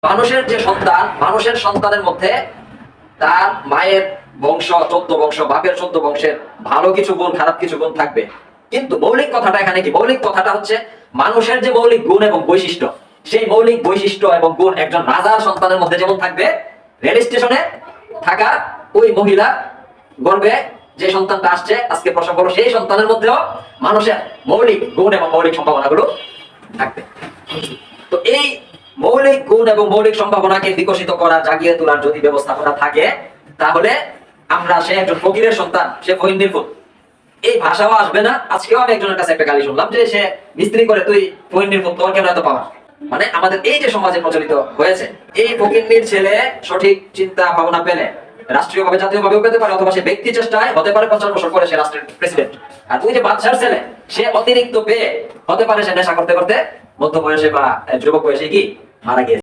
মানুষের যে সন্তান, মানুষের সন্তানের মধ্যে তার মায়ের বংশ 14 বংশ, বাপের 14 বংশের ভালো কিছু গুণ, খারাপ কিছু গুণ থাকবে। কিন্তু মৌলিক কথাটা এখানে কি? মৌলিক কথাটা হচ্ছে মানুষের যে মৌলিক গুণ এবং বৈশিষ্ট্য, সেই মৌলিক বৈশিষ্ট্য এবং গুণ একজন রাজার সন্তানের মধ্যে যেমন থাকবে, রেল স্টেশনে থাকা ওই মহিলা গর্বে যে সন্তানটা আসছে আজকে প্রসব হলো, সেই সন্তানের মধ্যেও মানুষের মৌলিক গুণ এবং মৌলিক সম্ভাবনাগুলো থাকবে। তো এই মৌলিক গুণ এবং মৌলিক সম্ভাবনাকে বিকশিত করা, জাগিয়ে তোলার যদি ব্যবস্থাপনা থাকে, তাহলে আমরা সে একজন ফকিরের সন্তান, সে ফকির ফুল, এই ভাষাও আসবে না। আজকেও আমি একজনের কাছে একটা গালি শুনলাম যে সে মিস্ত্রি করে, তুই ফকির ফুল, তোর কেন এত পাওয়া? মানে আমাদের এই যে সমাজে প্রচলিত হয়েছে, এই ফকির ছেলে সঠিক চিন্তা ভাবনা পেলে রাষ্ট্রীয়ভাবে জাতীয়ভাবেও পেতে পারে, অথবা সে ব্যক্তি চেষ্টায় হতে পারে 50 বছর পরে সে রাষ্ট্রের প্রেসিডেন্ট। আর তুই যে বাচ্চার ছেলে, সে অতিরিক্ত পেয়ে হতে পারে সে নেশা করতে করতে মধ্য বয়সে বা যুবক বয়সে কি মারা গিয়েছে।